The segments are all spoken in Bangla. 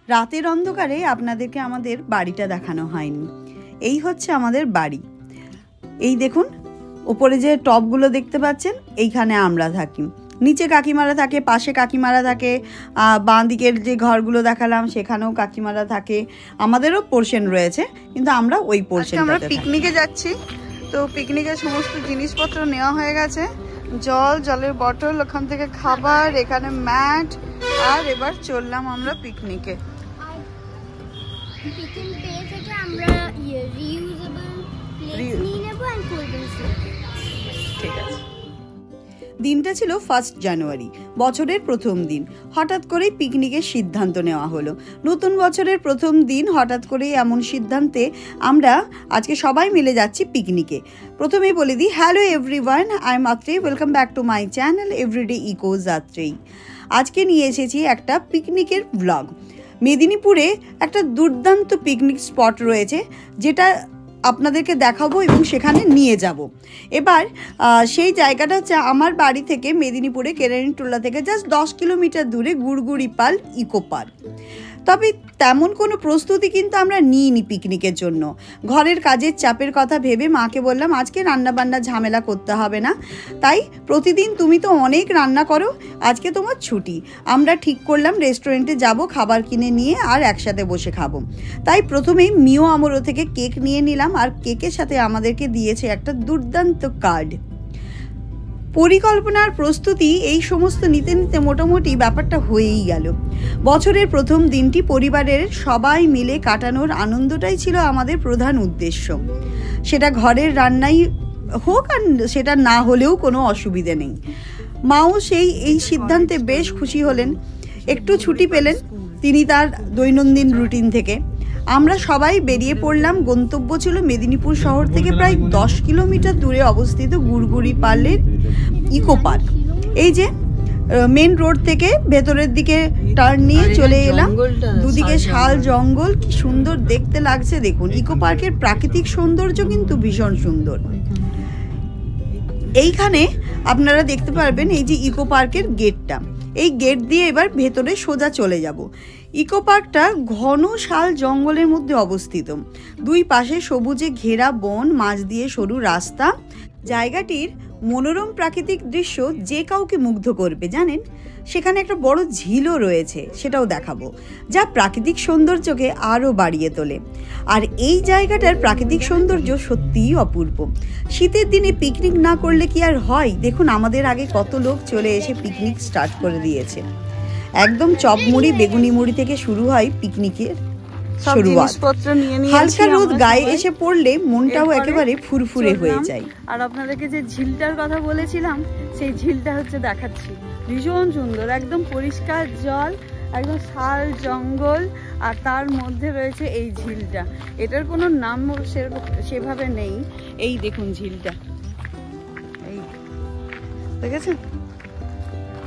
রাতের অন্ধকারে আপনাদেরকে আমাদের বাড়িটা দেখানো হয়নি। এই হচ্ছে আমাদের বাড়ি। এই দেখুন উপরে যে টবগুলো দেখতে পাচ্ছেন, এইখানে আমরা থাকি। নিচে কাকিমারা থাকে, পাশে কাকিমারা থাকে, বাঁ দিকের যে ঘরগুলো দেখালাম সেখানেও কাকিমারা থাকে। আমাদেরও পোর্শন রয়েছে, কিন্তু আমরা ওই পোর্শন। আমরা পিকনিকে যাচ্ছি, তো পিকনিকের সমস্ত জিনিসপত্র নেওয়া হয়ে গেছে। জল, জলের বটল, ওখান থেকে খাবার, এখানে ম্যাট, আর এবার চললাম আমরা পিকনিকে। ঠিক আছে। দিনটা ছিল 1 জানুয়ারি, বছরের প্রথম দিন। হঠাৎ করেই পিকনিকের সিদ্ধান্ত নেওয়া হলো। নতুন বছরের প্রথম দিন হঠাৎ করেই এমন সিদ্ধান্তে আমরা আজকে সবাই মিলে যাচ্ছি পিকনিকে। প্রথমেই বলে দিই, hello everyone, I am Atrei, welcome back to my channel everyday echoes Atrei. আজকে নিয়ে এসেছি একটা পিকনিকের ব্লগ। মেদিনীপুরে একটা দুর্দান্ত পিকনিক স্পট রয়েছে, যেটা আপনাদেরকে দেখাবো এবং সেখানে নিয়ে যাব। এবার সেই জায়গাটা হচ্ছে আমার বাড়ি থেকে মেদিনীপুরে কেরানীটোলা থেকে জাস্ট 10 কিলোমিটার দূরে গুড়গুড়িপাল ইকো পার্ক। তবে তেমন কোনো প্রস্তুতি কিন্তু আমরা নিইনি পিকনিকের জন্য। ঘরের কাজের চাপের কথা ভেবে মাকে বললাম আজকে রান্নাবান্না ঝামেলা করতে হবে না, তাই প্রতিদিন তুমি তো অনেক রান্না করো, আজকে তোমার ছুটি। আমরা ঠিক করলাম রেস্টুরেন্টে যাব, খাবার কিনে নিয়ে আর একসাথে বসে খাবো। তাই প্রথমেই মিও আমরো থেকে কেক নিয়ে নিলাম, আর কেকের সাথে আমাদেরকে দিয়েছে একটা দুর্দান্ত কার্ড। পরিকল্পনার প্রস্তুতি এই সমস্ত নিতে নিতে মোটামুটি ব্যাপারটা হয়েই গেল। বছরের প্রথম দিনটি পরিবারের সবাই মিলে কাটানোর আনন্দটাই ছিল আমাদের প্রধান উদ্দেশ্য। সেটা ঘরের রান্নাই হোক আর সেটা না হলেও কোনো অসুবিধে নেই। মাও এই সিদ্ধান্তে বেশ খুশি হলেন, একটু ছুটি পেলেন তিনি তার দৈনন্দিন রুটিন থেকে। আমরা সবাই বেরিয়ে পড়লাম। গন্তব্য ছিল মেদিনীপুর শহর থেকে প্রায় 10 কিলোমিটার দূরে অবস্থিত গুড়গুড়িপালের ইকো পার্ক। এই যে মেন রোড থেকে ভেতরের দিকে টার্ন নিয়ে চলে এলাম। দুদিকে শাল জঙ্গল, কি সুন্দর দেখতে লাগছে দেখুন। ইকো পার্কের প্রাকৃতিক সৌন্দর্য কিন্তু ভীষণ সুন্দর। এইখানে আপনারা দেখতে পারবেন এই যে ইকো পার্কের গেটটা, এই গেট দিয়ে এবার ভেতরে সোজা চলে যাব। ইকো পার্কটা ঘন শাল জঙ্গলের মধ্যে অবস্থিত। দুই পাশে সবুজে ঘেরা বন, মাঝ দিয়ে সরু রাস্তা। জায়গাটির মনোরম প্রাকৃতিক দৃশ্য যে কাউকে মুগ্ধ করবে। জানেন, সেখানে একটা বড় ঝিলও রয়েছে, সেটাও দেখাবো, যা প্রাকৃতিক সৌন্দর্যকে আরও বাড়িয়ে তোলে। আর এই জায়গাটার প্রাকৃতিক সৌন্দর্য সত্যিই অপূর্ব। শীতের দিনে পিকনিক না করলে কি আর হয়? দেখুন আমাদের আগে কত লোক চলে এসে পিকনিক স্টার্ট করে দিয়েছে। একদম চপ মুড়ি, বেগুনি মুড়ি থেকে শুরু হয় পিকনিকের শুরুয়াত। হালকা রোদ গায়ে এসে পড়লে মনটাও একেবারে ফুরফুরে হয়ে যায়। আর আপনাদেরকে যে ঝিলটার কথা বলেছিলাম, সেই ঝিলটা হচ্ছে দেখাচ্ছি। ভীষণ সুন্দর, একদম পরিষ্কার জল, একদম শাল জঙ্গল, আর তার মধ্যে রয়েছে এই ঝিলটা। এটার কোনো নাম সেভাবে নেই। এই দেখুন ঝিলটা, এই দেখেছেন?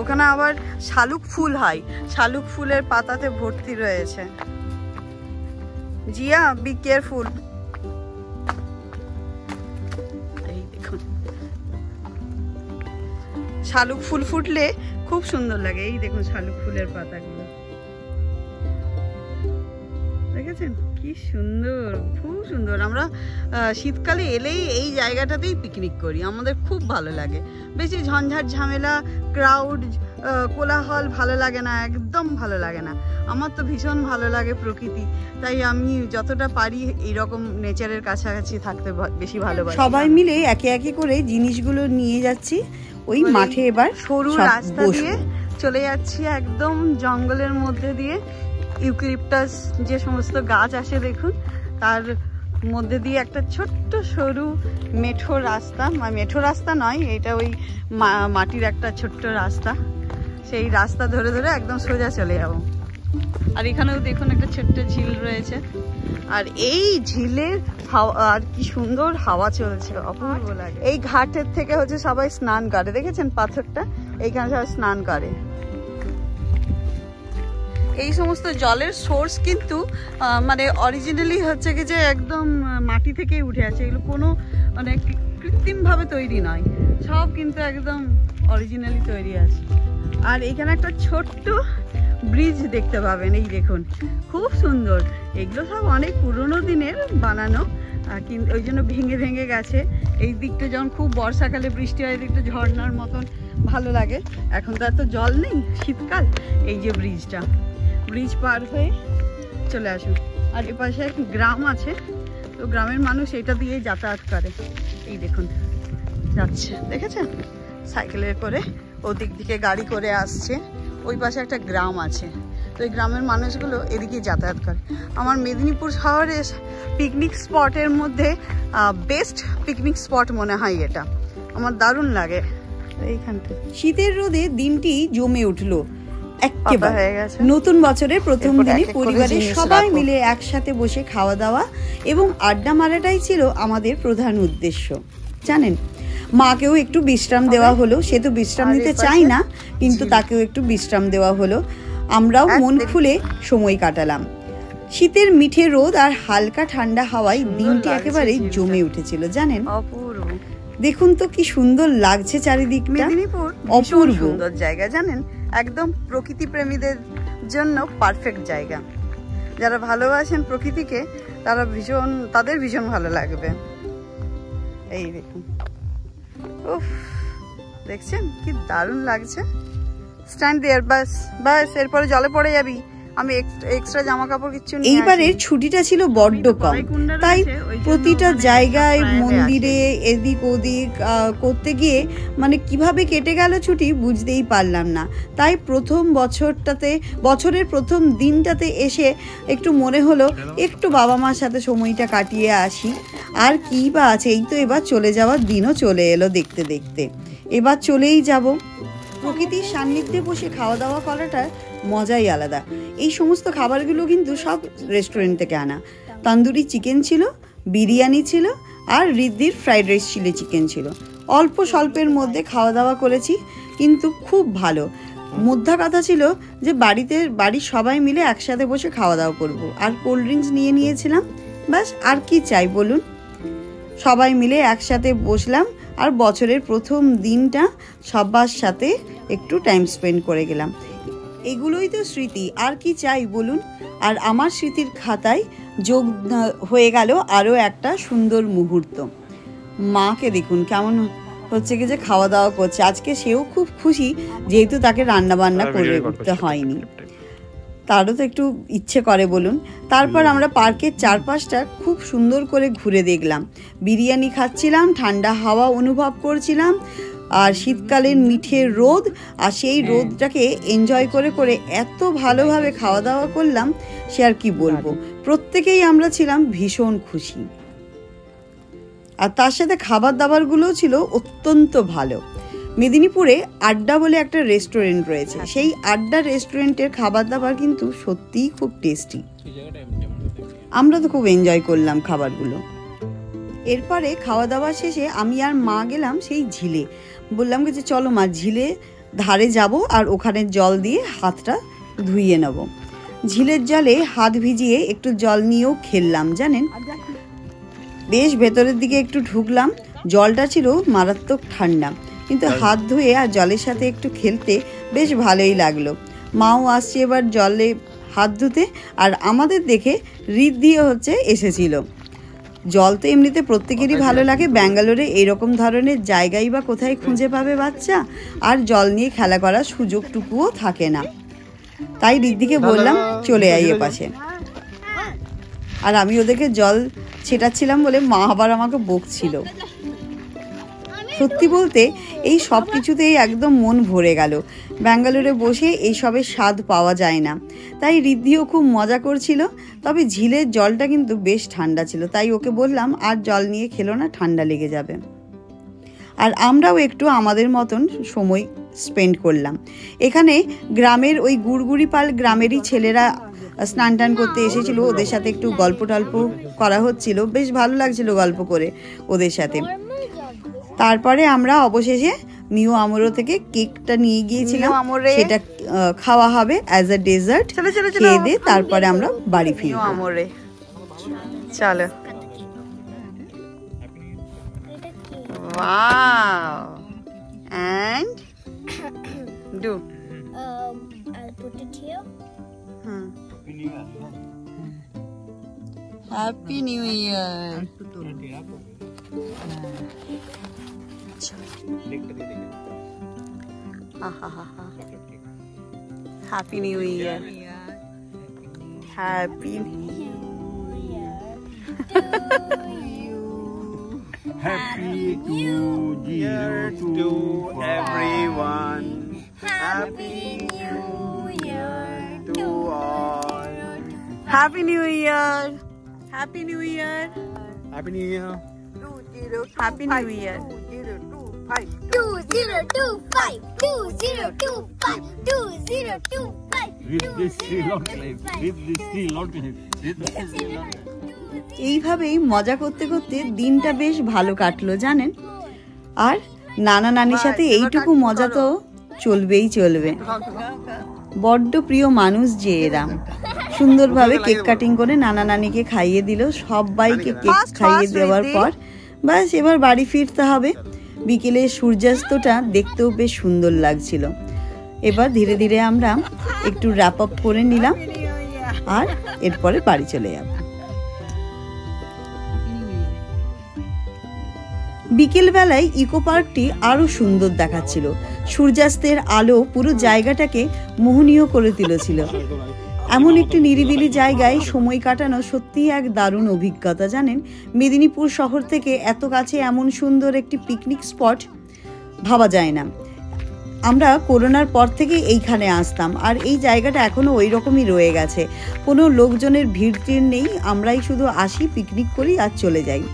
ওখানে আবার শালুক ফুল হয়, শালুক ফুলের পাতাতে ভর্তি রয়েছে। Zia, be careful. এই দেখুন শালুক ফুল ফুটলে খুব সুন্দর লাগে। এই দেখুন শালুক ফুলের পাতাগুলো, দেখেছেন কি সুন্দর, খুব সুন্দর। আমরা শীতকালে এলেই এই জায়গাটাতেই পিকনিক করি, আমাদের খুব ভালো লাগে। বেশি ঝঞ্ঝাট ঝামেলা, ক্রাউড, কোলাহল ভালো লাগে না, একদম ভালো লাগে না। আমার তো ভীষণ ভালো লাগে প্রকৃতি, তাই আমি যতটা পারি এইরকম নেচারের কাছাকাছি থাকতে বেশি ভালোবাসি। সবাই মিলে একে একে করে জিনিসগুলো নিয়ে যাচ্ছি ওই মাঠে। এবার সরু রাস্তা দিয়ে চলে যাচ্ছি একদম জঙ্গলের মধ্যে দিয়ে। ইউক্যালিপটাস যে সমস্ত গাছ আসে দেখুন, তার মধ্যে দিয়ে একটা ছোট্ট সরু মেঠো রাস্তা, মেঠো রাস্তা নয় এটা, ওই মাটির একটা ছোট্ট রাস্তা। সেই রাস্তা ধরে ধরে একদম সোজা চলে যাবো। আর এখানেও দেখুন একটা ছোট্ট ঝিল রয়েছে, আর এই ঝিলের হাওয়া, আর কি সুন্দর হাওয়া চলছে, অপূর্ব লাগে। এই ঘাটের থেকে হচ্ছে সবাই স্নান করে, দেখেছেন পাথরটা, এইখানে সবাই স্নান করে। এই সমস্ত জলের সোর্স কিন্তু মানে অরিজিনালি হচ্ছে কি যে একদম মাটি থেকেই উঠে আসে। এগুলো কোনো মানে কৃত্রিমভাবে তৈরি নয়, সব কিন্তু একদম অরিজিনালি তৈরি আছে। আর এখানে একটা ছোট্ট ব্রিজ দেখতে পাবেন। এই দেখুন খুব সুন্দর, এগুলো সব অনেক পুরনো দিনের বানানো, কিন্তু ওই জন্য ভেঙে ভেঙে গেছে। এই দিকটা যখন খুব বর্ষাকালে বৃষ্টি হয়, দিকটা ঝর্ণার মতন ভালো লাগে। এখন তো এত জল নেই, শীতকাল। এই যে ব্রিজটা, ব্রিজ পার হয়ে চলে আসুন। আর এপাশে এক গ্রাম আছে, তো গ্রামের মানুষ এটা দিয়ে যাতায়াত করে। এই দেখুন যাচ্ছে, দেখেছেন সাইকেলে করে, ওদিক দিকে গাড়ি করে আসছে। ওই পাশে একটা গ্রাম আছে, তো এই গ্রামের মানুষগুলো এদিকে যাতায়াত করে। আমার মেদিনীপুর শহরে পিকনিক স্পটের মধ্যে বেস্ট পিকনিক স্পট মনে হয় এটা, আমার দারুণ লাগে এইখানটা। শীতের রোদে দিনটি জমে উঠলো একেবারে। নতুন বছরের প্রথম দিনে পরিবারের সবাই মিলে একসাথে বসে খাওয়া দাওয়া এবং আড্ডা মারাটাই ছিল আমাদের প্রধান উদ্দেশ্য। জানেন, মাকেও একটু বিশ্রাম দেওয়া হলো। সে তো বিশ্রাম নিতে চায় না, কিন্তু তাকেও একটু বিশ্রাম দেওয়া হলো। আমরাও মন খুলে সময় কাটালাম। শীতের মিঠে রোদ আর হালকা ঠান্ডা হাওয়ায় দিনটি একেবারে জমে উঠেছিল। জানেন, অপূর্ব। দেখুন তো কি সুন্দর লাগছে চারিদিকটা। মেদিনীপুর অপূর্ব সুন্দর জায়গা, জানেন, একদম প্রকৃতি প্রেমীদের জন্য পারফেক্ট জায়গা। যারা ভালোবাসেন প্রকৃতিকে, তাদের ভীষণ ভালো লাগবে। এই দেখুন, উফ, দেখছেন কি দারুণ লাগছে। স্ট্যান্ড দেয়ার, বাস বাস, এরপরে জলে পড়ে যাবি। আমি এক্সট্রা জামা কাপড় কিচ্ছু নিয়ে। এইবারের ছুটিটা ছিল বড্ড কম, তাই প্রতিটা জায়গায় মন্দিরে এদিক ওদিক করতে গিয়ে মানে কিভাবে কেটে গেল ছুটি বুঝতেই পারলাম না। তাই বছরের প্রথম দিনটাতে এসে একটু মনে হলো একটু বাবা মার সাথে সময়টা কাটিয়ে আসি। আর কি বা আছে, এই তো এবার চলে যাওয়ার দিনও চলে এলো দেখতে দেখতে। এবার চলেই যাব। প্রকৃতির সান্নিধ্যে বসে খাওয়া দাওয়া করাটা মজাই আলাদা। এই সমস্ত খাবারগুলো কিন্তু সব রেস্টুরেন্ট থেকে আনা। তন্দুরি চিকেন ছিল, বিরিয়ানি ছিল, আর রিদ্ধির ফ্রাইড রাইস চিলি চিকেন ছিল। অল্প স্বল্পের মধ্যে খাওয়া দাওয়া করেছি, কিন্তু খুব ভালো। মোদ্দা কথা ছিল যে বাড়ির সবাই মিলে একসাথে বসে খাওয়া দাওয়া করব। আর কোল্ড ড্রিঙ্কস নিয়ে নিয়েছিলাম, ব্যাস। আর কি চাই বলুন? সবাই মিলে একসাথে বসলাম, আর বছরের প্রথম দিনটা সবার সাথে একটু টাইম স্পেন্ড করে গেলাম। এগুলোই তো স্মৃতি, আর কি চাই বলুন? আর আমার স্মৃতির খাতায় যোগ হয়ে গেল আরও একটা সুন্দর মুহূর্ত। মাকে দেখুন কেমন হচ্ছে কি যে খাওয়া দাওয়া করছে। আজকে সেও খুব খুশি, যেহেতু তাকে রান্না বান্না করে উঠতে হয়নি। তারও তো একটু ইচ্ছে করে বলুন। তারপর আমরা পার্কের চারপাশটা খুব সুন্দর করে ঘুরে দেখলাম। বিরিয়ানি খাচ্ছিলাম, ঠান্ডা হাওয়া অনুভব করছিলাম, আর শীতকালের মিঠে রোদ, আর সেই রোদটাকে এনজয় করে করে এত ভালোভাবে খাওয়া দাওয়া করলাম, সে আর কি বলবো। প্রত্যেকেই আমরা ছিলাম ভীষণ খুশি। আর তার সাথে খাবার দাবারগুলোও ছিল অত্যন্ত ভালো। মেদিনীপুরে আড্ডা বলে একটা রেস্টুরেন্ট রয়েছে, সেই আড্ডা রেস্টুরেন্টের খাবার দাবার কিন্তু সত্যিই খুব টেস্টি। আমরা তো খুব এনজয় করলাম খাবারগুলো। এরপরে খাওয়া দাওয়া শেষে আমি আর মা গেলাম সেই ঝিলে। বললাম যে চলো মা, ঝিলে ধারে যাব আর ওখানে জল দিয়ে হাতটা ধুইয়ে নেব। ঝিলের জলে হাত ভিজিয়ে একটু জল নিয়েও খেললাম। জানেন, বেশ ভেতরের দিকে একটু ঢুকলাম, জলটা ছিল মারাত্মক ঠান্ডা, কিন্তু হাত ধুয়ে আর জলের সাথে একটু খেলতে বেশ ভালোই লাগলো। মাও আসছে এবার জলে হাত ধুতে, আর আমাদের দেখে রিদ্ধিও এসেছিল। জল তো এমনিতে প্রত্যেকেরই ভালো লাগে। ব্যাঙ্গালোরে এরকম ধরনের জায়গাই বা কোথায় খুঁজে পাবে বাচ্চা, আর জল নিয়ে খেলা করার সুযোগটুকুও থাকে না। তাই রিদ্ধিকে বললাম চলে আই এ পাশে। আর আমি ওদেরকে জল ছেটাচ্ছিলাম বলে মা আবার আমাকে বকছিল। সত্যি বলতে এই সব কিছুতেই একদম মন ভরে গেল। ব্যাঙ্গালোরে বসে এইসবের স্বাদ পাওয়া যায় না। তাই রিদ্ধিও খুব মজা করছিল। তবে ঝিলের জলটা কিন্তু বেশ ঠান্ডা ছিল, তাই ওকে বললাম আর জল নিয়ে খেলো না, ঠান্ডা লেগে যাবে। আর আমরাও একটু আমাদের মতন সময় স্পেন্ড করলাম। এখানে গ্রামের ওই গুড়গুড়িপাল গ্রামেরই ছেলেরা স্নান টান করতে এসেছিল, ওদের সাথে একটু গল্প টল্প করা হচ্ছিল, বেশ ভালো লাগছিল গল্প করে ওদের সাথে। তারপরে আমরা অবশেষে মিও আমরো থেকে কেকটা নিয়ে গিয়েছিলাম, সেটা খাওয়া হবে অ্যাজ আ ডেজার্ট। খেয়ে দিয়ে তারপরে আমরা বাড়ি ফিরব। চলো। Wow! And do. I'll put it here. Happy new year. Happy new year, happy Happy New Year to everyone. Happy New Year to all. Happy new year, happy new year, Happy New Year. Happy new year. 2025, 2025, 2025. With this Sri Lanka life. With this Sri Lanka life. With this Sri Lanka. এইভাবেই মজা করতে করতে দিনটা বেশ ভালো কাটলো জানেন। আর নানা নানির সাথে এইটুকু মজা তো চলবেই চলবে। বড্ড প্রিয় মানুষ যে এরা। সুন্দরভাবে কেক কাটিং করে নানা নানিকে খাইয়ে দিল। সবাইকে কেক খাইয়ে দেওয়ার পর ব্যাস এবার বাড়ি ফিরতে হবে। বিকেলের সূর্যাস্তটা দেখতেও বেশ সুন্দর লাগছিল। এবার ধীরে ধীরে আমরা একটু র্যাপ আপ করে নিলাম আর এরপরে বাড়ি চলে যাব। বিকেলবেলায় ইকো পার্কটি আরও সুন্দর দেখাচ্ছিল। সূর্যাস্তের আলো পুরো জায়গাটাকে মোহনীয় করে তুলেছিল। এমন একটি নিরিবিলি জায়গায় সময় কাটানো সত্যিই এক দারুণ অভিজ্ঞতা জানেন। মেদিনীপুর শহর থেকে এত কাছে এমন সুন্দর একটি পিকনিক স্পট ভাবা যায় না। আমরা করোনার পর থেকে এইখানে আসতাম আর এই জায়গাটা এখনও ওই রকমই রয়ে গেছে। কোনো লোকজনের ভিড় টিড় নেই, আমরাই শুধু আসি, পিকনিক করি আর চলে যাই।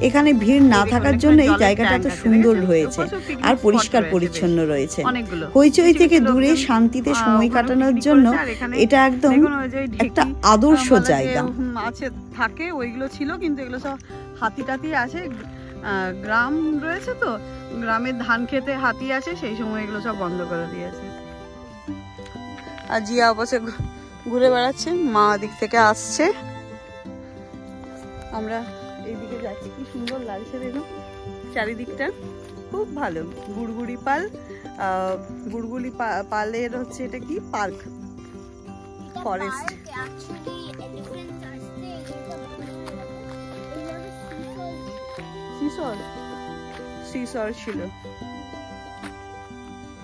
এখানে ভিড় না থাকার জন্য এই জায়গাটা এত সুন্দর হয়েছে আর পরিষ্কার পরিচ্ছন্ন রয়েছে। হইচই থেকে দূরে শান্তিতে সময় কাটানোর জন্য এটা একদম একটা আদর্শ জায়গা। আছে থাকে ওইগুলো ছিল, কিন্তু এগুলো সব হাতি টাতি আসে। গ্রাম রয়েছে তো, গ্রামের ধান খেতে হাতি আসে, সেই সময় এগুলো সব বন্ধ করে দিয়েছে। আর জিয়া অবশ্য ঘুরে বেড়াচ্ছে, মা দিক থেকে আসছে, আমরা এইদিকে যাচ্ছি। কি সুন্দর লাগছে দেখুন চারিদিকটা, খুব ভালো। গুড়গুড়ি পাল, গুড়গুড়ি পালের হচ্ছে এটা কি পার্ক, ফরেস্ট। সিসর ছিল।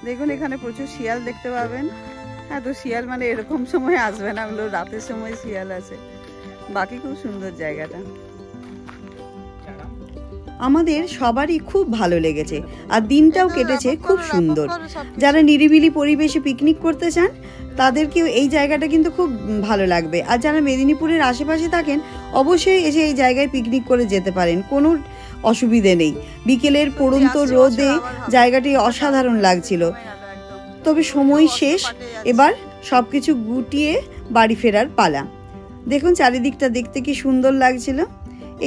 দেখুন এখানে প্রচুর শিয়াল দেখতে পাবেন। হ্যাঁ, তো শিয়াল মানে এরকম সময় আসবে না, ওগুলো রাতের সময় শিয়াল আছে। বাকি খুব সুন্দর জায়গাটা। আমাদের সবারই খুব ভালো লেগেছে আর দিনটাও কেটেছে খুব সুন্দর। যারা নিরিবিলি পরিবেশে পিকনিক করতে চান তাদেরকেও এই জায়গাটা কিন্তু খুব ভালো লাগবে। আর যারা মেদিনীপুরের আশেপাশে থাকেন অবশ্যই এসে এই জায়গায় পিকনিক করে যেতে পারেন, কোনো অসুবিধে নেই। বিকেলের পড়ন্ত রোদে জায়গাটি অসাধারণ লাগছিল। তবে সময় শেষ, এবার সব কিছু গুটিয়ে বাড়ি ফেরার পালা। দেখুন চারিদিকটা দেখতে কি সুন্দর লাগছিল।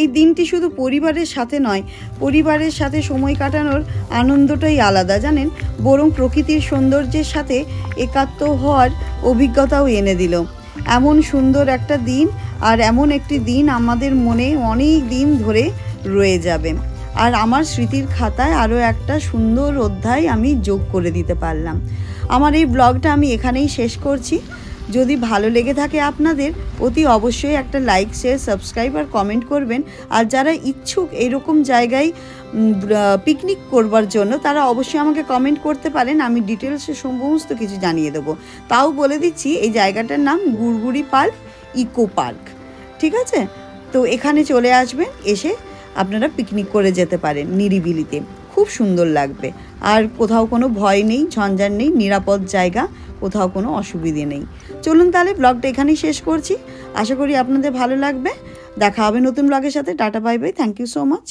এই দিনটি শুধু পরিবারের সাথে নয়, পরিবারের সাথে সময় কাটানোর আনন্দটাই আলাদা জানেন, বরং প্রকৃতির সৌন্দর্যের সাথে একাত্ম হওয়ার অভিজ্ঞতাও এনে দিল। এমন সুন্দর একটা দিন, আর এমন একটি দিন আমাদের মনে অনেক দিন ধরে রয়ে যাবে। আর আমার স্মৃতির খাতায় আরও একটা সুন্দর অধ্যায় আমি যোগ করে দিতে পারলাম। আমার এই ব্লগটা আমি এখানেই শেষ করছি। যদি ভালো লেগে থাকে আপনাদের, অতি অবশ্যই একটা লাইক, শেয়ার, সাবস্ক্রাইব আর কমেন্ট করবেন। আর যারা ইচ্ছুক এইরকম জায়গায় পিকনিক করবার জন্য তারা অবশ্যই আমাকে কমেন্ট করতে পারেন, আমি ডিটেলসে সমস্ত কিছু জানিয়ে দেবো। তাও বলে দিচ্ছি এই জায়গাটার নাম গুড়গুড়ি পাল ইকো পার্ক, ঠিক আছে? তো এখানে চলে আসবেন, এসে আপনারা পিকনিক করে যেতে পারেন নিরিবিলিতে, খুব সুন্দর লাগবে। আর কোথাও কোনো ভয় নেই, ঝঞ্ঝাট নেই, নিরাপদ জায়গা, কোথাও কোনো অসুবিধে নেই। চলুন তাহলে ব্লগটা এখানেই শেষ করছি। আশা করি আপনাদের ভালো লাগবে। দেখা হবে নতুন ব্লগের সাথে। Ta-ta, bye bye, thank you so much.